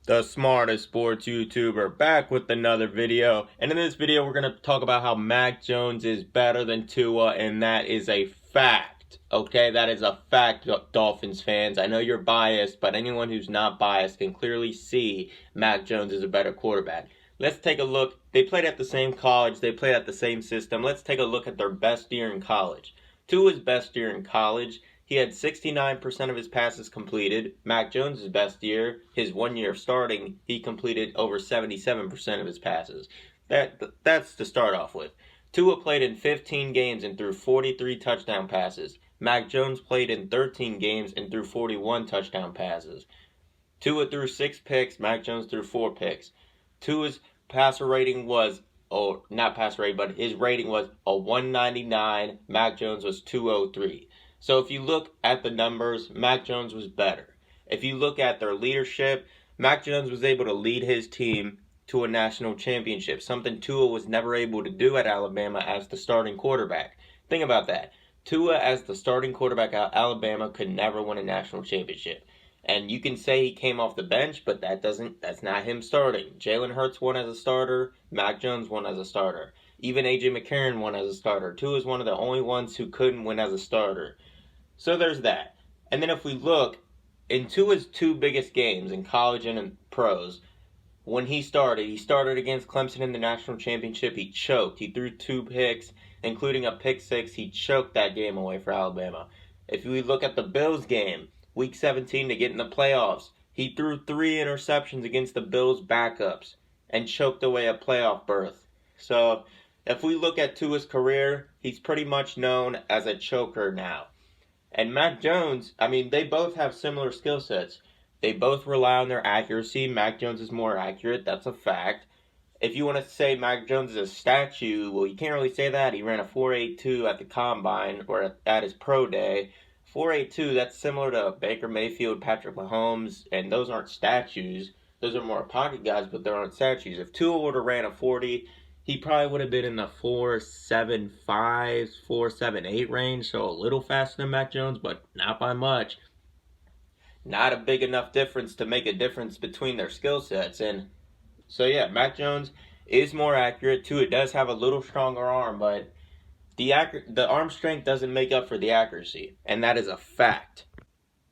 The smartest sports YouTuber, back with another video. And in this video, we're going to talk about how Mac Jones is better than Tua, and that is a fact. Okay, that is a fact, Dolphins fans. I know you're biased, but anyone who's not biased can clearly see Mac Jones is a better quarterback. Let's take a look. They played at the same college. They played at the same system. Let's take a look at their best year in college. Tua's best year in college, he had 69% of his passes completed. Mac Jones' best year, his 1 year of starting, he completed over 77% of his passes. That's to start off with. Tua played in 15 games and threw 43 touchdown passes. Mac Jones played in 13 games and threw 41 touchdown passes. Tua threw 6 picks, Mac Jones threw 4 picks. Tua's passer rating was, or not passer rating, but his rating was a 199. Mac Jones was 203. So if you look at the numbers, Mac Jones was better. If you look at their leadership, Mac Jones was able to lead his team to a national championship, something Tua was never able to do at Alabama as the starting quarterback. Think about that. Tua as the starting quarterback at Alabama could never win a national championship. And you can say he came off the bench, but that's not him starting. Jalen Hurts won as a starter, Mac Jones won as a starter. Even A.J. McCarron won as a starter. Tua is one of the only ones who couldn't win as a starter. So there's that. And then if we look, in Tua's 2 biggest games in college and in pros, when he started against Clemson in the national championship. He choked. He threw 2 picks, including a pick 6. He choked that game away for Alabama. If we look at the Bills game, Week 17 to get in the playoffs, he threw 3 interceptions against the Bills' backups and choked away a playoff berth. So if we look at Tua's career, he's pretty much known as a choker now. And Mac Jones, they both have similar skill sets. They both rely on their accuracy. Mac Jones is more accurate. That's a fact. If you want to say Mac Jones is a statue, well, you can't really say that. He ran a 4.82 at the combine or at his pro day. 4.82, that's similar to Baker Mayfield, Patrick Mahomes, and those aren't statues. Those are more pocket guys, but they aren't statues. If Tua would have ran a 40, he probably would have been in the 4.75, 4.78 range, so a little faster than Mac Jones, but not by much. Not a big enough difference to make a difference between their skill sets. And so, yeah, Mac Jones is more accurate. Tua does have a little stronger arm, but the arm strength doesn't make up for the accuracy, and that is a fact.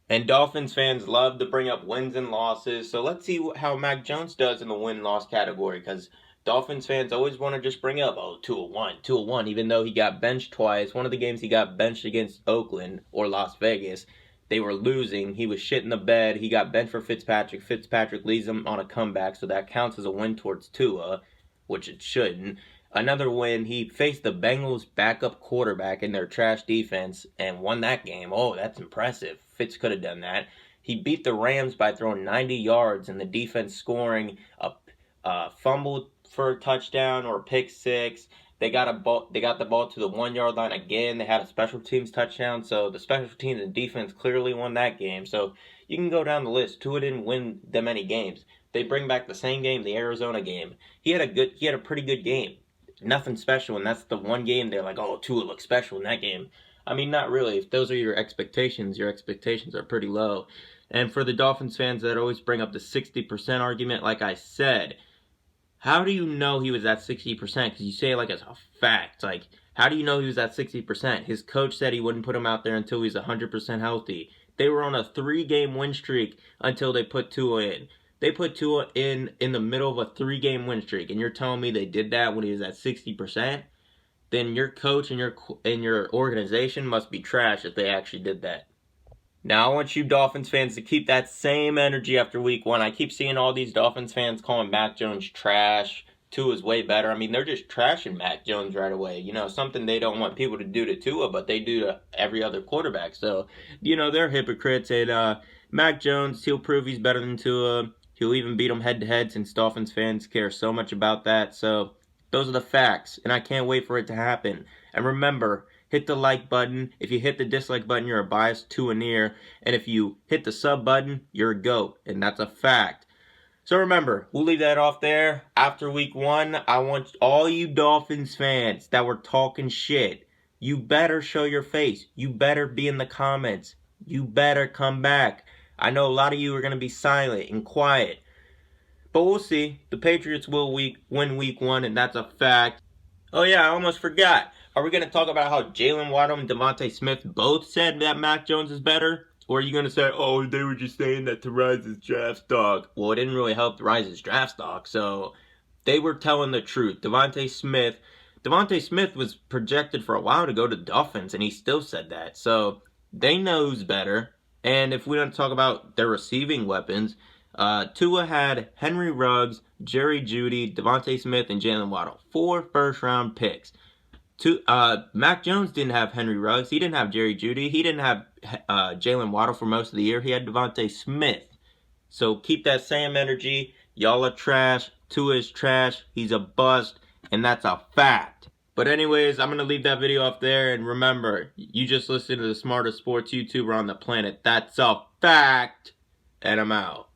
And Dolphins fans love to bring up wins and losses, so let's see how Mac Jones does in the win-loss category, because Dolphins fans always want to just bring up, Tua won, even though he got benched twice. One of the games he got benched against Oakland or Las Vegas, they were losing. He was shit in the bed. He got benched for Fitzpatrick. Fitzpatrick leads him on a comeback, so that counts as a win towards Tua, which it shouldn't. Another win, he faced the Bengals' backup quarterback in their trash defense and won that game. Oh, that's impressive. Fitz could have done that. He beat the Rams by throwing 90 yards and the defense scoring a fumble for a touchdown or a pick 6. They got the ball to the 1 yard line again. They had a special teams touchdown, so the special teams and defense clearly won that game. So you can go down the list. Tua didn't win that many games. They bring back the same game, the Arizona game. He had a pretty good game. Nothing special, and that's the one game they're like, Tua looks special in that game. Not really. If those are your expectations are pretty low. And for the Dolphins fans that always bring up the 60% argument, like I said, how do you know he was at 60%? Because you say it like it's a fact. Like, how do you know he was at 60%? His coach said he wouldn't put him out there until he's 100% healthy. They were on a 3-game win streak until they put Tua in. They put Tua in the middle of a 3-game win streak, and you're telling me they did that when he was at 60%? Then your coach and your organization must be trash if they actually did that. Now, I want you Dolphins fans to keep that same energy after week 1. I keep seeing all these Dolphins fans calling Mac Jones trash. Tua's way better. They're just trashing Mac Jones right away. Something they don't want people to do to Tua, but they do to every other quarterback. So, they're hypocrites. And Mac Jones, he'll prove he's better than Tua. He'll even beat him head-to-head since Dolphins fans care so much about that. So, those are the facts, and I can't wait for it to happen. And remember, hit the like button. If you hit the dislike button, you're a biased Tua-neer. And if you hit the sub button, you're a GOAT. And that's a fact. So remember, we'll leave that off there. After week 1, I want all you Dolphins fans that were talking shit, you better show your face. You better be in the comments. You better come back. I know a lot of you are going to be silent and quiet. But we'll see. The Patriots will win week 1, and that's a fact. Oh yeah, I almost forgot. Are we going to talk about how Jalen Waddle and Devontae Smith both said that Mac Jones is better? Or are you going to say, oh, they were just saying that to rise his draft stock? Well, it didn't really help to rise his draft stock, so they were telling the truth. Devontae Smith was projected for a while to go to the Dolphins, and he still said that. So they know who's better. And if we don't talk about their receiving weapons, Tua had Henry Ruggs, Jerry Jeudy, Devontae Smith, and Jalen Waddle. 4 first-round picks. Mac Jones didn't have Henry Ruggs. He didn't have Jerry Jeudy. He didn't have Jalen Waddle for most of the year. He had Devontae Smith. So keep that same energy. Y'all are trash. Tua is trash. He's a bust. And that's a fact. But anyways, I'm going to leave that video off there. And remember, you just listened to the smartest sports YouTuber on the planet. That's a fact. And I'm out.